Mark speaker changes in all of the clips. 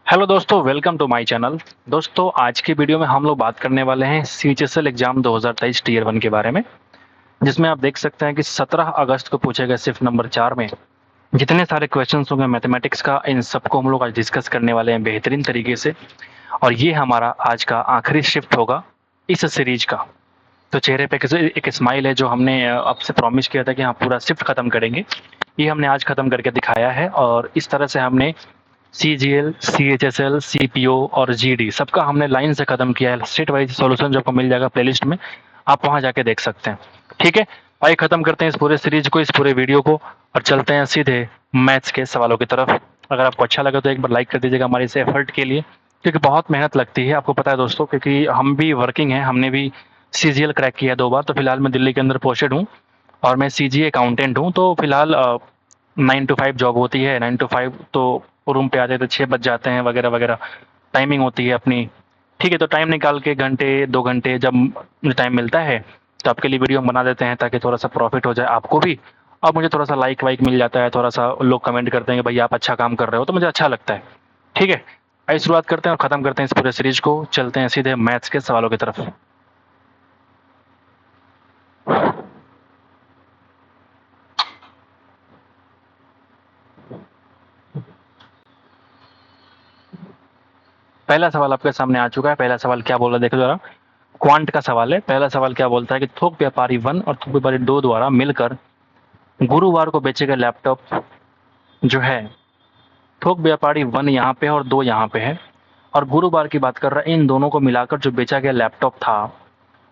Speaker 1: Hello दोस्तों, welcome to my channel. दोस्तों, आज की वीडियो में हम लोग बात करने वाले हैं सीएचएसएल एग्जाम 2023 टीयर 1 के बारे में, जिसमें आप देख सकते हैं कि 17 अगस्त को पूछे गए शिफ्ट नंबर 4 में जितने सारे क्वेश्चंस होंगे मैथमेटिक्स का, इन सबको हम लोग आज डिस्कस करने वाले हैं बेहतरीन तरीके से। और ये हमारा आज का आखिरी शिफ्ट होगा इस सीरीज का। तो चेहरे पे एक स्माइल है, जो हमने आपसे प्रॉमिस किया था कि हाँ पूरा शिफ्ट खत्म करेंगे, ये हमने आज खत्म करके दिखाया है। और इस तरह से हमने सीजीएल, सीएचएसएल, सीपीओ और जीडी सबका हमने लाइन से खत्म किया है। स्टेट वाइज सॉल्यूशन जो आपको मिल जाएगा प्लेलिस्ट में, आप वहां जाके देख सकते हैं। ठीक है, आइए खत्म करते हैं इस पूरे सीरीज को, इस पूरे वीडियो को, और चलते हैं सीधे मैथ्स के सवालों की तरफ। अगर आपको अच्छा लगा तो एक बार लाइक कर दीजिएगा हमारे इस एफर्ट के लिए, क्योंकि बहुत मेहनत लगती है, आपको पता है दोस्तों, क्योंकि हम भी वर्किंग हैं। हमने भी सीजीएल क्रैक किया है 2 बार। तो फिलहाल मैं दिल्ली के अंदर पोस्टेड हूँ और मैं सीजीए अकाउंटेंट हूँ। तो फिलहाल 9 to 5 जॉब होती है। 9 to 5 तो रूम पे आते तो 6 बज जाते हैं वगैरह वगैरह, टाइमिंग होती है अपनी। ठीक है, तो टाइम निकाल के घंटे 2 घंटे जब मुझे टाइम मिलता है तो आपके लिए वीडियो हम बना देते हैं, ताकि थोड़ा सा प्रॉफिट हो जाए आपको भी, और मुझे थोड़ा सा लाइक वाइक मिल जाता है, थोड़ा सा लोग कमेंट करते हैं कि भाई आप अच्छा काम कर रहे हो, तो मुझे अच्छा लगता है। ठीक है, आइए शुरुआत करते हैं और ख़त्म करते हैं इस पूरे सीरीज को। चलते हैं सीधे मैथ्स के सवालों की तरफ। पहला सवाल आपके सामने आ चुका है। पहला सवाल क्या बोल रहा है देखो जरा। क्वांट का सवाल है। पहला सवाल क्या बोलता है कि थोक व्यापारी 1 और थोक व्यापारी 2 द्वारा मिलकर गुरुवार को बेचे गए लैपटॉप जो है, थोक व्यापारी 1 यहाँ पे है और 2 यहाँ पे है, और गुरुवार की बात कर रहा है, इन दोनों को मिलाकर जो बेचा गया लैपटॉप था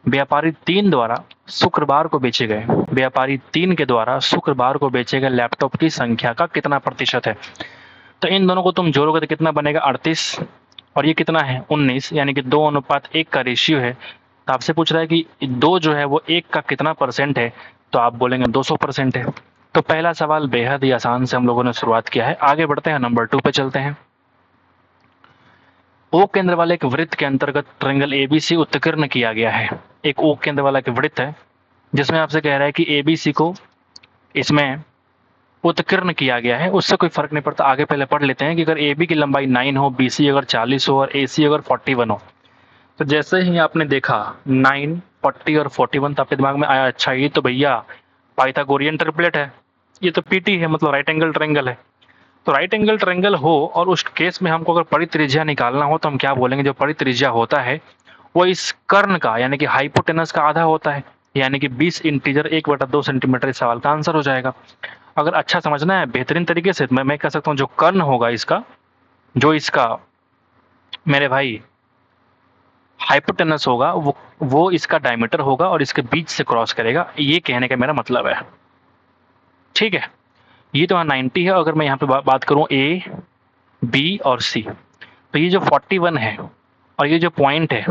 Speaker 1: व्यापारी 3 द्वारा शुक्रवार को बेचे गए, व्यापारी 3 के द्वारा शुक्रवार को बेचे गए लैपटॉप की संख्या का कितना प्रतिशत है। तो इन दोनों को तुम जोड़ोगे तो कितना बनेगा, 38, और ये कितना है 19, यानी कि 2:1 का रेशियो है। तो आपसे पूछ रहा है कि 2 जो है वो 1 का कितना परसेंट है, तो आप बोलेंगे 200% है। तो पहला सवाल बेहद ही आसान से हम लोगों ने शुरुआत किया है। आगे बढ़ते हैं, नंबर 2 पे चलते हैं। ओ केंद्र वाले एक वृत्त के अंतर्गत ट्रायंगल एबीसी उत्कीर्ण किया गया है। एक ओ केंद्र वाला एक वृत्त है जिसमें आपसे कह रहा है कि एबीसी को इसमें उत्कीर्ण किया गया है। उससे कोई फर्क नहीं पड़ता, आगे पहले पढ़ लेते हैं कि अगर ए बी की लंबाई 9 हो, बी सी अगर 40 हो और ए सी अगर 41 हो, तो जैसे ही आपने देखा 9, 40 और 41, तो आपके दिमाग में आया अच्छा ये तो भैया पाइथागोरियन ट्रिपलेट है, ये तो पीटी है, मतलब राइट एंगल ट्रायंगल है। तो राइट एंगल ट्रायंगल हो और उस केस में हमको अगर परित्रिज्या निकालना हो तो हम क्या बोलेंगे, जो परित्रिज्या होता है वो इस कर्ण का यानी कि हाइपोटेनस का आधा होता है, यानी कि 20 इंटीजर 1/2 सेंटीमीटर। इस सवाल का आंसर हो जाएगा। अगर अच्छा समझना है बेहतरीन तरीके से, मैं कह सकता हूँ जो कर्ण होगा इसका, जो इसका मेरे भाई हाइपोटेनस होगा, वो इसका डायमीटर होगा और इसके बीच से क्रॉस करेगा, ये कहने का मेरा मतलब है। ठीक है, ये तो 90 है। अगर मैं यहाँ पे बात करूँ ए बी और सी, तो ये जो 41 है और ये जो पॉइंट है,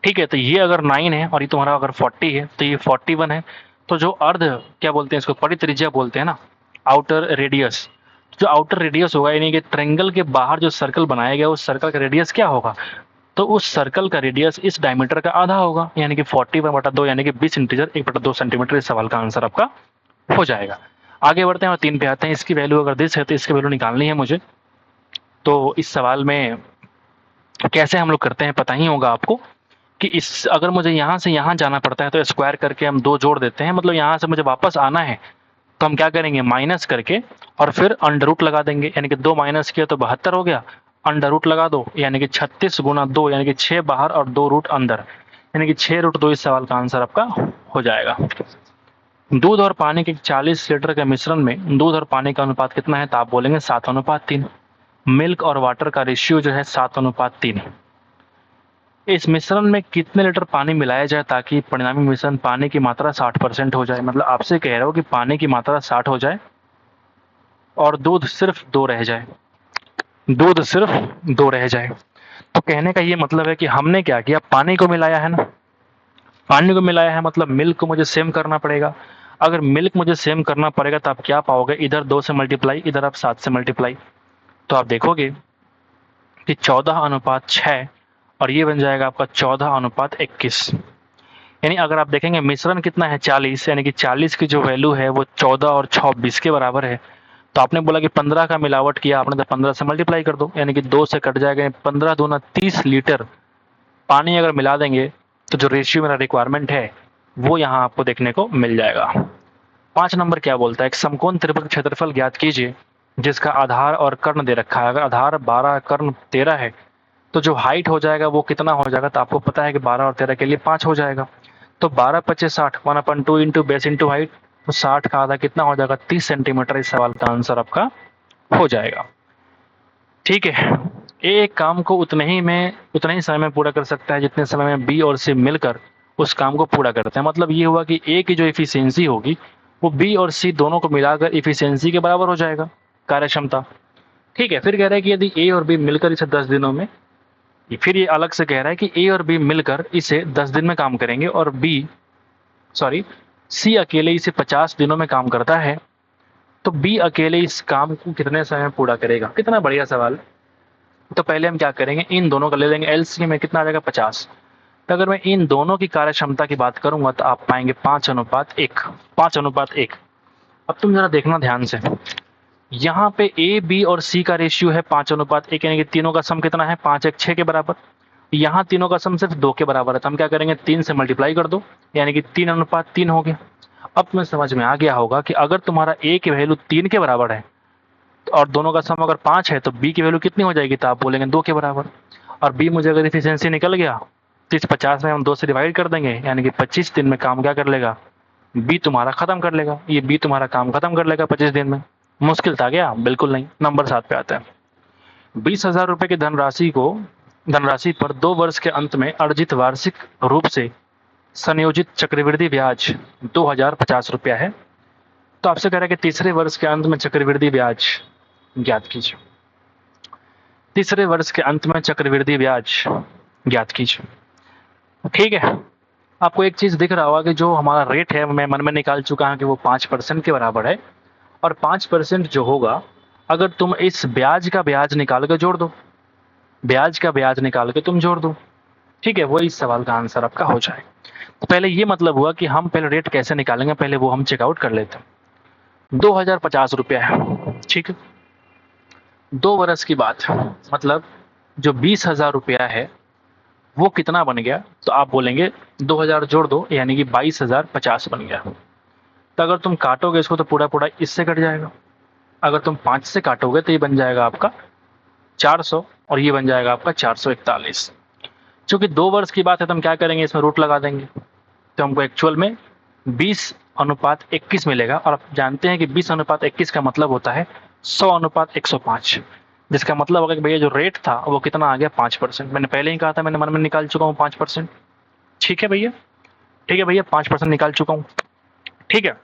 Speaker 1: ठीक है, तो ये अगर 9 है और ये तुम्हारा अगर 40 है तो ये 41 है। तो जो अर्ध क्या बोलते हैं इसको, परित्रिज्या बोलते हैं ना, आउटर रेडियस, जो आउटर रेडियस होगा यानी कि ट्रायंगल के बाहर जो सर्कल बनाया गया उस सर्कल का रेडियस क्या होगा, तो उस सर्कल का रेडियस इस डायमीटर का आधा होगा, यानी कि 41/2 यानी कि 20 इंटीजर 1/2 सेंटीमीटर। इस सवाल का आंसर आपका हो जाएगा। आगे बढ़ते हैं और 3 पे आते हैं। इसकी वैल्यू अगर दिस है तो इसकी वैल्यू निकालनी है मुझे। तो इस सवाल में कैसे हम लोग करते हैं पता ही होगा आपको, कि इस अगर मुझे यहाँ से यहाँ जाना पड़ता है तो स्क्वायर करके हम 2 जोड़ देते हैं, मतलब यहाँ से मुझे वापस आना है तो हम क्या करेंगे, माइनस करके और फिर अंडर रूट लगा देंगे, यानी कि 2 माइनस किया तो 72 हो गया, अंडर रूट लगा दो यानी कि 36 गुना 2 यानी कि 6 बाहर और 2 रूट अंदर, यानी कि 6√2। इस सवाल का आंसर आपका हो जाएगा। दूध और पानी के 40 लीटर के मिश्रण में दूध और पानी का अनुपात कितना है, तो आप बोलेंगे 7:3। मिल्क और वाटर का रेशियो जो है 7:3। इस मिश्रण में कितने लीटर पानी मिलाया जाए ताकि परिणामी मिश्रण पानी की मात्रा 60% हो जाए। मतलब आपसे कह रहा हूँ कि पानी की मात्रा 60 हो जाए और दूध सिर्फ 2 रह जाए, दूध सिर्फ 2 रह जाए। तो कहने का ये मतलब है कि हमने क्या किया, पानी को मिलाया है ना, पानी को मिलाया है मतलब मिल्क को मुझे सेम करना पड़ेगा। अगर मिल्क मुझे सेम करना पड़ेगा तो आप क्या पाओगे, इधर 2 से मल्टीप्लाई, इधर आप 7 से मल्टीप्लाई, तो आप देखोगे कि 14:6 और ये बन जाएगा आपका 14:21। यानी अगर आप देखेंगे मिश्रण कितना है 40, यानी कि 40 की जो वैल्यू है वो 14 और 6 20 के बराबर है। तो आपने बोला कि 15 का मिलावट किया आपने, तो 15 से मल्टीप्लाई कर दो, यानी कि 2 से कट जाएगा, 15 दूना 30 लीटर पानी अगर मिला देंगे तो जो रेशियो मेरा रिक्वायरमेंट है वो यहाँ आपको देखने को मिल जाएगा। 5 नंबर क्या बोलता है, एक समकोण त्रिभुज क्षेत्रफल ज्ञात कीजिए जिसका आधार और कर्ण दे रखा है। अगर आधार 12 कर्ण 13 है तो जो हाइट हो जाएगा वो कितना हो जाएगा, तो आपको पता है कि 12 और 13 के लिए 5 हो जाएगा। तो 12 25 60 1/2 इंटू बेस इंटू हाइट, तो 60 का आधा कितना हो जाएगा, 30 सेंटीमीटर। इस सवाल का आंसर आपका हो जाएगा। ठीक है, एक काम को उतने ही समय में पूरा कर सकता है जितने समय में बी और सी मिलकर उस काम को पूरा करते हैं। मतलब ये हुआ कि ए की जो इफिशियंसी होगी वो बी और सी दोनों को मिलाकर इफिशियंसी के बराबर हो जाएगा, कार्य क्षमता। ठीक है, फिर कह रहा है कि यदि ए और बी मिलकर इसे 10 दिनों में, फिर ये अलग से कह रहा है कि ए और बी मिलकर इसे 10 दिन में काम करेंगे और सी अकेले इसे 50 दिनों में काम करता है, तो बी अकेले इस काम को कितने समय में पूरा करेगा। कितना बढ़िया सवाल। तो पहले हम क्या करेंगे, इन दोनों का ले लेंगे एलसीएम में, कितना आ जाएगा 50। तो अगर मैं इन दोनों की कार्य क्षमता की बात करूंगा तो आप पाएंगे 5:1, 5:1। अब तुम जरा देखना ध्यान से, यहाँ पे ए बी और सी का रेशियो है 5:1, यानी कि तीनों का सम कितना है 5 1 6 के बराबर। यहाँ तीनों का सम सिर्फ 2 के बराबर है, तो हम क्या करेंगे 3 से मल्टीप्लाई कर दो, यानी कि 3:3 हो गया। अब तुम्हें समझ में आ गया होगा कि अगर तुम्हारा ए की वैल्यू 3 के बराबर है और दोनों का सम अगर 5 है तो बी की वैल्यू कितनी हो जाएगी, तो आप बोलेंगे 2 के बराबर। और बी मुझे अगर इफिशियंसी निकल गया तो इस 50 में हम 2 से डिवाइड कर देंगे, यानी कि 25 दिन में काम क्या कर लेगा, बी तुम्हारा खत्म कर लेगा। ये बी तुम्हारा काम खत्म कर लेगा 25 दिन में। मुश्किल था क्या, बिल्कुल नहीं। नंबर 7 पे आता है, 20,000 रुपए की धनराशि पर 2 वर्ष के अंत में अर्जित वार्षिक रूप से संयोजित चक्रवृद्धि ब्याज 2,050 रुपया है। तो आपसे कह रहा है कि तीसरे वर्ष के अंत में चक्रवृद्धि ब्याज ज्ञात कीजिए। तीसरे वर्ष के अंत में चक्रवृद्धि ब्याज ज्ञात कीजिए। ठीक है, आपको एक चीज दिख रहा होगा कि जो हमारा रेट है मैं मन में निकाल चुका हूं कि वो 5% के बराबर है। और 5% जो होगा, अगर तुम इस ब्याज का ब्याज निकाल के जोड़ दो, ब्याज का ब्याज निकाल के तुम जोड़ दो, ठीक है, वो इस सवाल का आंसर आपका हो जाए। तो पहले ये मतलब हुआ कि हम पहले रेट कैसे निकालेंगे, पहले वो हम चेकआउट कर लेते हैं। 2,050 रुपया है, ठीक है, 2 वर्ष की बात है, मतलब जो 20,000 रुपया है वो कितना बन गया, तो आप बोलेंगे 2,000 जोड़ दो, यानी कि 22,050 बन गया। तो अगर तुम काटोगे इसको तो पूरा पूरा इससे कट जाएगा। अगर तुम 5 से काटोगे तो ये बन जाएगा आपका 400 और ये बन जाएगा आपका 441। चूंकि 2 वर्ष की बात है तो हम क्या करेंगे, इसमें रूट लगा देंगे, तो हमको एक्चुअल में 20:21 मिलेगा। और आप जानते हैं कि 20:21 का मतलब होता है 100:105, जिसका मतलब होगा कि भैया जो रेट था वो कितना आ गया 5%। मैंने पहले ही कहा था, मैंने मन में निकाल चुका हूँ 5%। ठीक है भैया, ठीक है भैया, 5% निकाल चुका हूँ। ठीक है,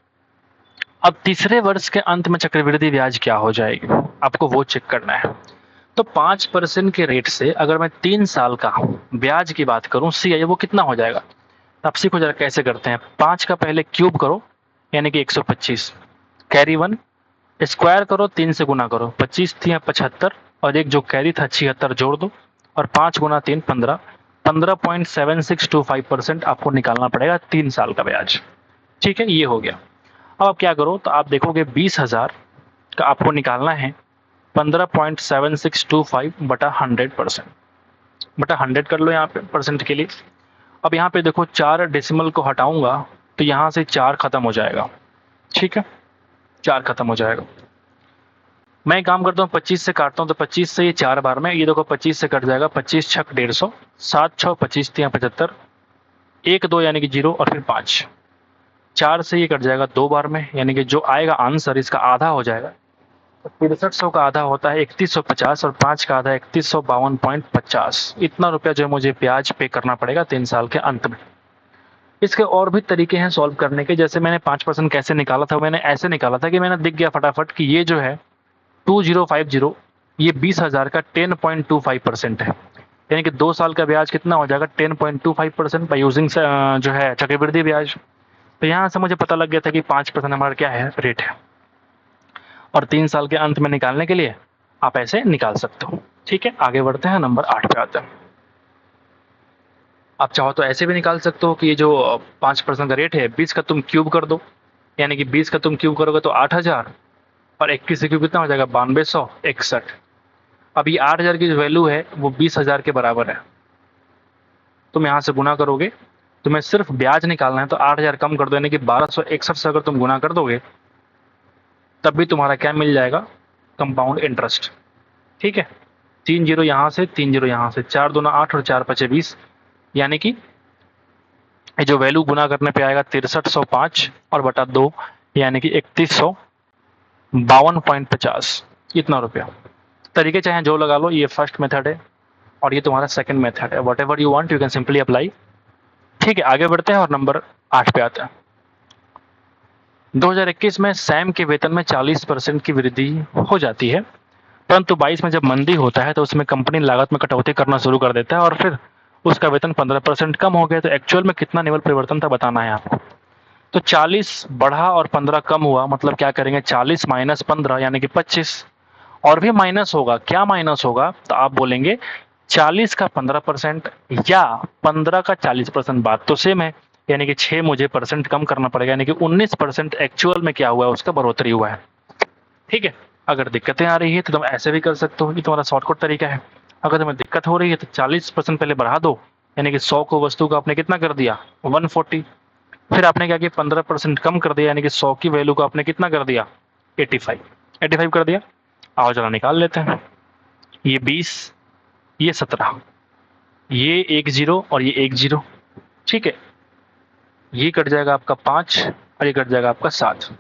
Speaker 1: अब तीसरे वर्ष के अंत में चक्रवृद्धि ब्याज क्या हो जाएगी, आपको वो चेक करना है। तो 5% के रेट से अगर मैं 3 साल का ब्याज की बात करूं सी वो कितना हो जाएगा, आप सीखो जरा कैसे करते हैं। 5 का पहले क्यूब करो, यानी कि 125, कैरी 1, स्क्वायर करो, 3 से गुना करो, 25 थी 75 और एक जो कैरी था 76 जोड़ दो, और 5 गुना 3 15, 15.7625% आपको निकालना पड़ेगा 3 साल का ब्याज। ठीक है, ये हो गया। अब आप क्या करो, तो आप देखोगे 20,000 का आपको निकालना है 15.7625 बटा 100%, बटा 100 कर लो यहाँ पे परसेंट के लिए। अब यहाँ पे देखो 4 डेसिमल को हटाऊंगा तो यहाँ से 4 खत्म हो जाएगा। ठीक है, 4 खत्म हो जाएगा। मैं काम करता हूँ 25 से काटता हूँ, तो 25 से ये 4 बार में, ये देखो 25 से कट जाएगा, 25 छक 150, 7 6 25 3 75, 1 2 यानी कि 0 और फिर 5, 4 से ये कट जाएगा 2 बार में, यानी कि जो आएगा आंसर इसका आधा हो जाएगा। 6300 का आधा होता है 3150 और 5 का आधा 3152.50। इतना रुपया जो मुझे ब्याज पे करना पड़ेगा 3 साल के अंत में। इसके और भी तरीके हैं सॉल्व करने के, जैसे मैंने 5% कैसे निकाला था, मैंने ऐसे निकाला था कि मैंने दिख गया फटाफट कि ये जो है 2050, ये 20,000 का 10.25% है, यानी कि 2 साल का ब्याज कितना हो जाएगा 10.25% बाई यूजिंग जो है चक्रवृद्धि ब्याज। तो यहाँ से मुझे पता लग गया था कि 5% हमारा क्या है, रेट है। और 3 साल के अंत में निकालने के लिए आप ऐसे निकाल सकते हो। ठीक है, आगे बढ़ते हैं, नंबर 8 पे आते हैं। आप चाहो तो ऐसे भी निकाल सकते हो कि ये जो 5% का रेट है 20 का तुम क्यूब कर दो, यानी कि 20 का तुम क्यूब करोगे तो 8,000 और 21 से क्यों कितना हो जाएगा 9261। अब ये 8000 की जो वैल्यू है वो 20,000 के बराबर है। तुम यहाँ से गुना करोगे, तुम्हें सिर्फ ब्याज निकालना है तो 8000 कम कर दो, यानी कि 1261 से अगर तुम गुना कर दोगे तब भी तुम्हारा क्या मिल जाएगा, कंपाउंड इंटरेस्ट। ठीक है, 3 जीरो यहाँ से, 3 जीरो यहाँ से, 4 दूना 8 और 4 पचे 20, यानी कि ये जो वैल्यू गुना करने पे आएगा 6305 और बटा 2, यानी कि 3152.50, इतना रुपया। तरीके चाहे जो लगा लो, ये फर्स्ट मेथड है और ये तुम्हारा सेकंड मेथड है। What ever you want you can simply apply. ठीक है, आगे बढ़ते हैं और नंबर 8 पे आते हैं। 2021 में सैम के वेतन में 40% की वृद्धि हो जाती है, परंतु 22 में जब मंदी होता है तो उसमें कंपनी लागत में कटौती करना शुरू कर देता है और फिर उसका वेतन 15% कम हो गया। तो एक्चुअल में कितना निवल परिवर्तन था बताना है आपको। तो 40 बढ़ा और 15 कम हुआ, मतलब क्या करेंगे, 40 माइनस 15 यानी कि 25, और भी माइनस होगा। क्या माइनस होगा, तो आप बोलेंगे 40 का 15% या 15 का 40%, बात तो सेम है, यानी कि 6 मुझे परसेंट कम करना पड़ेगा, यानी कि 19% एक्चुअल में क्या हुआ है, उसका बढ़ोतरी हुआ है। ठीक है, अगर दिक्कतें आ रही है तो तुम ऐसे भी कर सकते हो, ये तुम्हारा शॉर्टकट तरीका है। अगर तुम्हें दिक्कत हो रही है तो 40% पहले बढ़ा दो, यानी कि 100 को वस्तु का आपने कितना कर दिया 140, फिर आपने क्या किया 15% कम कर दिया, यानी कि 100 की वैल्यू को आपने कितना कर दिया 85 कर दिया। आओ जरा निकाल लेते हैं, ये 20, ये 17, ये 1 जीरो और ये 1 जीरो। ठीक है, ये कट जाएगा आपका 5 और ये कट जाएगा आपका 7,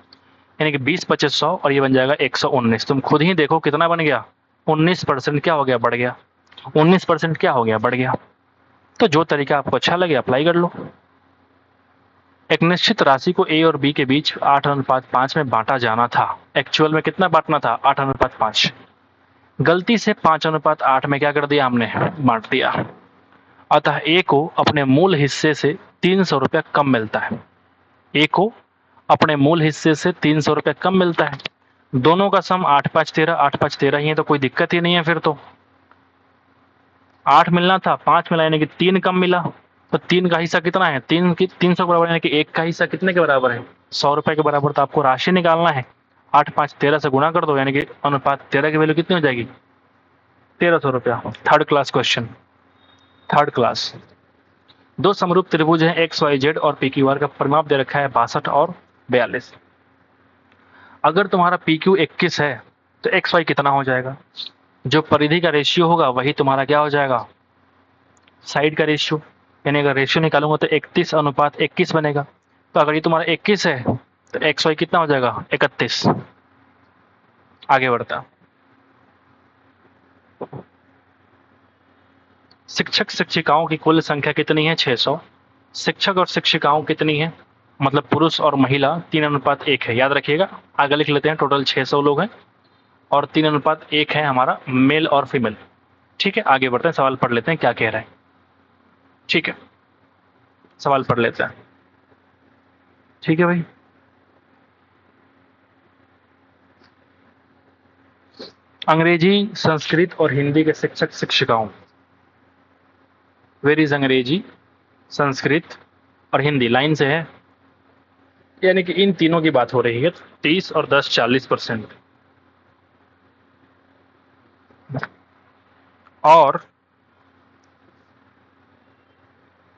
Speaker 1: यानी कि 20 25 100 और ये बन जाएगा 119। तुम खुद ही देखो कितना बन गया, 19% क्या हो गया, बढ़ गया। 19% क्या हो गया, बढ़ गया। तो जो तरीका आपको अच्छा लगे अप्लाई कर लो। एक निश्चित राशि को ए और बी के बीच 8:5 में बांटा जाना था। एक्चुअल में कितना बांटना था 8:5। गलती से 5:8 में क्या कर दिया हमने, बांट दिया। अतः ए को अपने मूल हिस्से से 300 रुपया कम मिलता है। ए को अपने मूल हिस्से से 300 रुपया कम मिलता है। दोनों का सम 8 5 13, 8 5 13 ही है, तो कोई दिक्कत ही नहीं है। फिर तो 8 मिलना था, 5 मिला, यानी कि 3 कम मिला। तो 3 का हिस्सा कितना है, 300 के बराबर, यानी कि 1 का हिस्सा कितने के बराबर है, 100 रुपए के बराबर। तो आपको राशि निकालना है, 8 5 13 से गुणा कर दो, यानी कि अनुपात 13 की वैल्यू कितनी हो जाएगी 1300 रुपया। Third class question, third class. दो समरूप त्रिभुज हैं एक्स वाई जेड और पी क्यू आर का परिमाप दे रखा है 62 और 42। अगर तुम्हारा पी क्यू 21 है तो एक्स वाई कितना हो जाएगा, जो परिधि का रेशियो होगा वही तुम्हारा क्या हो जाएगा, साइड का रेशियो। यानी अगर रेशियो निकालूंगा तो 31:21 बनेगा। तो अगर ये तुम्हारा 21 है तो एक्स वाई कितना हो जाएगा 31। आगे बढ़ता, शिक्षक शिक्षिकाओं की कुल संख्या कितनी है 600। शिक्षक और शिक्षिकाओं कितनी है, मतलब पुरुष और महिला 3:1 है, याद रखिएगा। आगे लिख लेते हैं, टोटल 600 लोग हैं और 3:1 है हमारा मेल और फीमेल। ठीक है, आगे बढ़ते हैं, सवाल पढ़ लेते हैं क्या कह रहे हैं। ठीक है, सवाल पढ़ लेते हैं। ठीक है भाई, अंग्रेजी, संस्कृत और हिंदी के शिक्षक शिक्षिकाओं, वेर इज अंग्रेजी, संस्कृत और हिंदी, लाइन से है, यानी कि इन तीनों की बात हो रही है। 30 और 10 40%। और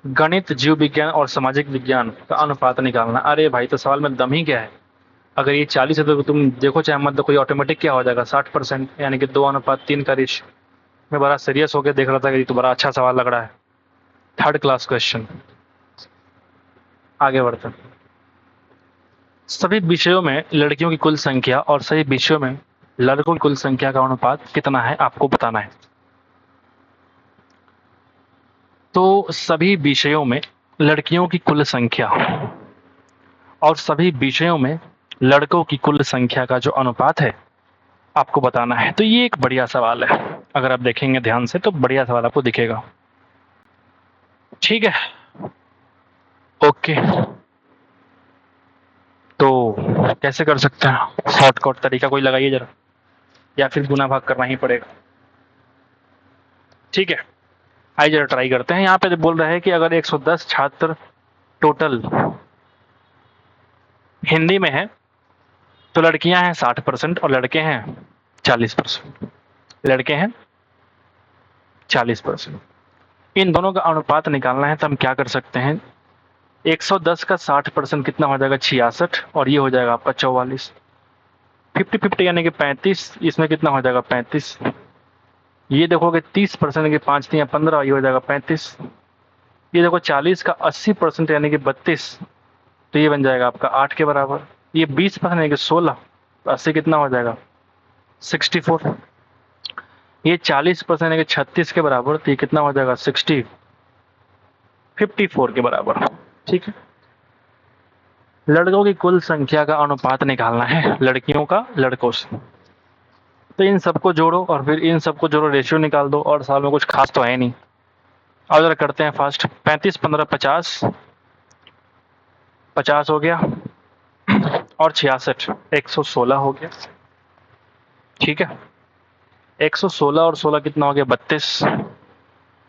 Speaker 1: गणित, जीव विज्ञान और सामाजिक विज्ञान का अनुपात निकालना। अरे भाई, तो सवाल में दम ही क्या है। अगर ये 40 है तो तुम देखो चाहे मत देखो, ये ऑटोमेटिक क्या हो जाएगा 60%, यानी कि 2:3 का रेशियो। मैं बड़ा सीरियस होकर देख रहा था कि ये तो बड़ा अच्छा सवाल लग रहा है। थर्ड क्लास क्वेश्चन, आगे बढ़ते हैं। सभी विषयों में लड़कियों की कुल संख्या और सभी विषयों में लड़कों की कुल संख्या का अनुपात कितना है, आपको बताना है। तो सभी विषयों में लड़कियों की कुल संख्या और सभी विषयों में लड़कों की कुल संख्या का जो अनुपात है आपको बताना है। तो ये एक बढ़िया सवाल है, अगर आप देखेंगे ध्यान से तो बढ़िया सवाल आपको दिखेगा। ठीक है, ओके। तो कैसे कर सकते हैं, शॉर्टकट तरीका कोई लगाइए जरा, या फिर गुना भाग करना ही पड़ेगा। ठीक है, आइए जरा ट्राई करते हैं। यहाँ पे बोल रहा है कि अगर 110 छात्र टोटल हिंदी में है तो लड़कियां हैं 60% और लड़के हैं 40%। लड़के हैं 40%। इन दोनों का अनुपात निकालना है तो हम क्या कर सकते हैं, 110 का 60% कितना हो जाएगा 66, और ये हो जाएगा आपका 44। 50-50 यानी कि 35, इसमें कितना हो जाएगा 35। ये देखोगे 30% की 5 या 15, ये हो जाएगा 35। ये देखो 40 का 80% यानी कि 32, तो ये बन जाएगा आपका 8 के बराबर। ये 20% यानी कि 16, तो 80 कितना हो जाएगा 64। ये 40% यानी कि 36 के बराबर, तो ये कितना हो जाएगा 54 के बराबर। ठीक है, लड़कों की कुल संख्या का अनुपात निकालना है लड़कियों का लड़कों से। तो इन सबको जोड़ो और फिर इन सबको जोड़ो, रेशियो निकाल दो, और साल में कुछ खास तो है नहीं। अब जरा करते हैं फास्ट। 35 15 50, 50 हो गया, और 66 116 हो गया। ठीक है, 116 और 16 कितना हो गया 32,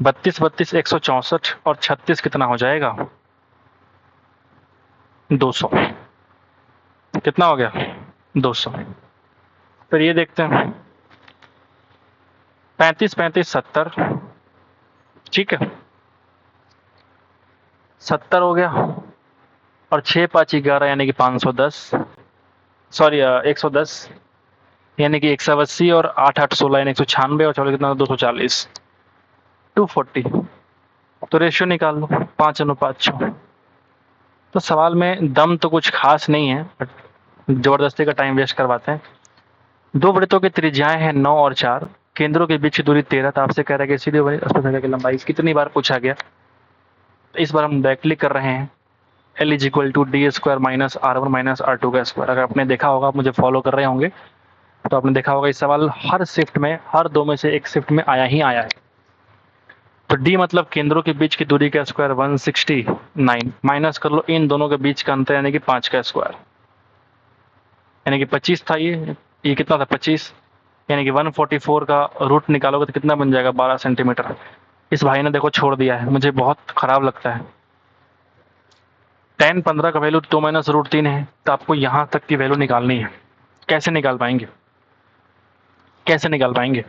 Speaker 1: 32 32 164, और 36 कितना हो जाएगा 200। कितना हो गया 200। फिर ये देखते हैं 35 35 70। ठीक है, 70 हो गया, और 6 5 11 यानी कि 510, सॉरी 110, यानी कि 180, और 8 8 16 यानी 196, और 40 कितना 240, 240। तो रेशियो निकाल लो 5:6। तो सवाल में दम तो कुछ खास नहीं है, बट जबरदस्ती का टाइम वेस्ट करवाते हैं। दो वृत्तों की त्रिज्याएं हैं 9 और 4, केंद्रों के बीच की दूरी 13। तो आपसे कह रहा है कि सीधे स्पर्शरेखा की लंबाई कितनी बार पूछा गया। तो इस बार हम डायरेक्टली कर रहे हैं, L is equal to D square minus R1 minus R2 का स्क्वायर। अगर आपने देखा होगा, आप मुझे फॉलो कर रहे होंगे, तो आपने देखा होगा इस सवाल हर शिफ्ट में, हर दो में से एक शिफ्ट में आया ही आया है। तो d मतलब केंद्रों के बीच की दूरी का स्क्वायर 169, माइनस कर लो इन दोनों के बीच का अंतर यानी कि 5 का स्क्वायर, यानी कि 25 था ये कितना था 25, यानी कि 144 का रूट निकालोगे तो कितना बन जाएगा 12 सेंटीमीटर। इस भाई ने देखो छोड़ दिया है, मुझे बहुत खराब लगता है। tan 15 का वैल्यू 2 माइनस रूट 3 है, तो आपको यहां तक की वैल्यू निकालनी है। कैसे निकाल पाएंगे, कैसे निकाल पाएंगे।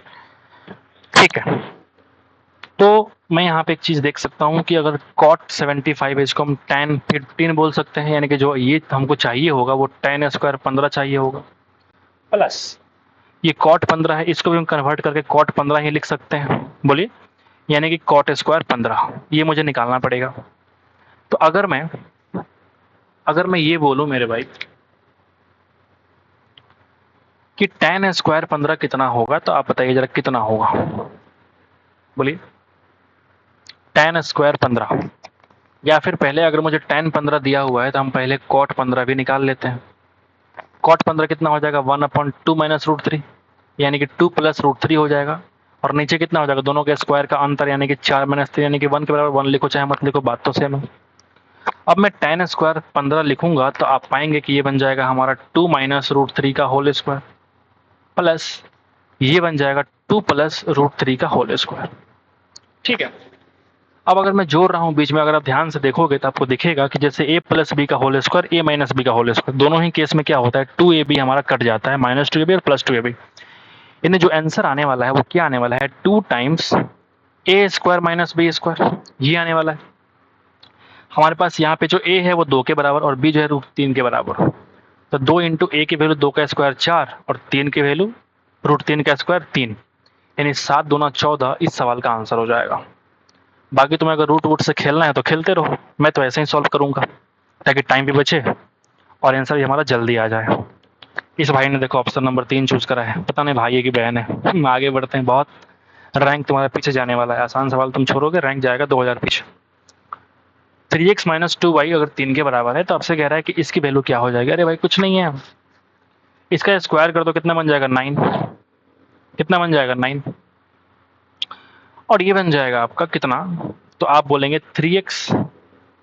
Speaker 1: ठीक है, तो मैं यहाँ पे एक चीज देख सकता हूँ कि अगर cot 75 है, इसको हम tan 15 बोल सकते हैं, यानी कि जो ये हमको चाहिए होगा वो tan स्क्वायर 15 चाहिए होगा, प्लस ये cot 15 है, इसको भी हम कन्वर्ट करके cot 15 ही लिख सकते हैं। बोलिए, यानी कि cot स्क्वायर 15, ये मुझे निकालना पड़ेगा। तो अगर मैं ये बोलूं मेरे भाई कि tan स्क्वायर 15 कितना होगा, तो आप बताइए जरा कितना होगा। बोलिए, tan स्क्वायर 15, या फिर पहले अगर मुझे tan 15 दिया हुआ है तो हम पहले cot 15 भी निकाल लेते हैं। cot 15 कितना हो जाएगा 1/2 माइनस रूट 3, यानी कि 2 प्लस रूट 3 हो जाएगा, और नीचे कितना हो जाएगा दोनों के स्क्वायर का अंतर, यानी कि 4 माइनस 3 यानी कि 1 के बराबर। 1 लिखो चाहे मत लिखो, बात तो सेम है। अब मैं tan स्क्वायर 15 लिखूंगा तो आप पाएंगे कि ये बन जाएगा हमारा 2 माइनस रूट 3 का होल स्क्वायर, प्लस ये बन जाएगा 2 प्लस रूट 3 का होल स्क्वायर। ठीक है, अब अगर मैं जोड़ रहा हूं बीच में, अगर आप ध्यान से देखोगे तो आपको दिखेगा कि जैसे a प्लस बी का whole square, a minus B का होल स्क्वायर, दोनों ही केस में क्या होता है 2ab हमारा कट जाता है, माइनस 2ab और प्लस 2ab। इन्हें जो आंसर आने वाला है वो क्या आने वाला है 2 times a square minus B square, ये आने वाला है। हमारे पास यहाँ पे जो a है वो 2 के बराबर और b जो है रूट 3 के बराबर। तो 2 इंटू a की वैल्यू 2 का स्क्वायर 4 और 3 की वैल्यू रूट 3 का स्क्वायर 3, यानी 7 दूना 14 इस सवाल का आंसर हो जाएगा। बाकी तुम्हें अगर रूट वूट से खेलना है तो खेलते रहो, मैं तो ऐसे ही सॉल्व करूंगा ताकि टाइम भी बचे और आंसर भी हमारा जल्दी आ जाए। इस भाई ने देखो ऑप्शन नंबर 3 चूज करा है, पता नहीं भाई है कि बहन है। आगे बढ़ते हैं, बहुत रैंक तुम्हारे पीछे जाने वाला है। आसान सवाल तुम छोड़ोगे, रैंक जाएगा 2000 पीछे। 3x माइनस 2y अगर 3 के बराबर है तो आपसे कह रहा है कि इसकी वैल्यू क्या हो जाएगी। अरे भाई कुछ नहीं है, इसका स्क्वायर कर दो, कितना बन जाएगा 9, कितना बन जाएगा 9, और ये बन जाएगा आपका कितना, तो आप बोलेंगे 3x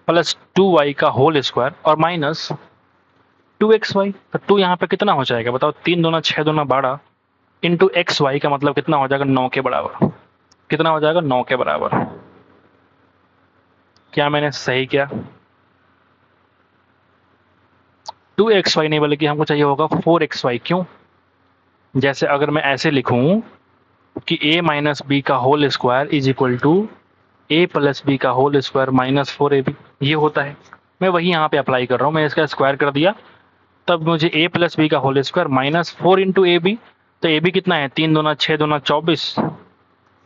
Speaker 1: प्लस 2y का होल स्क्वायर और माइनस 2xy। तो 2 यहाँ पे कितना हो जाएगा बताओ, 3 दूना 6 दूना 12 इंटू xy का मतलब कितना हो जाएगा 9 के बराबर। कितना हो जाएगा 9 के बराबर। क्या मैंने सही किया? 2xy नहीं बल्कि हमको चाहिए होगा 4xy। क्यों? जैसे अगर मैं ऐसे लिखूं कि a माइनस बी का whole square is equal to a plus B का होल स्क्वायर माइनस 4ab, ये होता है। मैं वही यहाँ पे अप्लाई कर रहा हूँ, मैं इसका स्क्वायर कर दिया, तब मुझे a प्लस बी का whole square minus 4 into A B. तो ए बी कितना है? 3 दूना 6 दूना 24,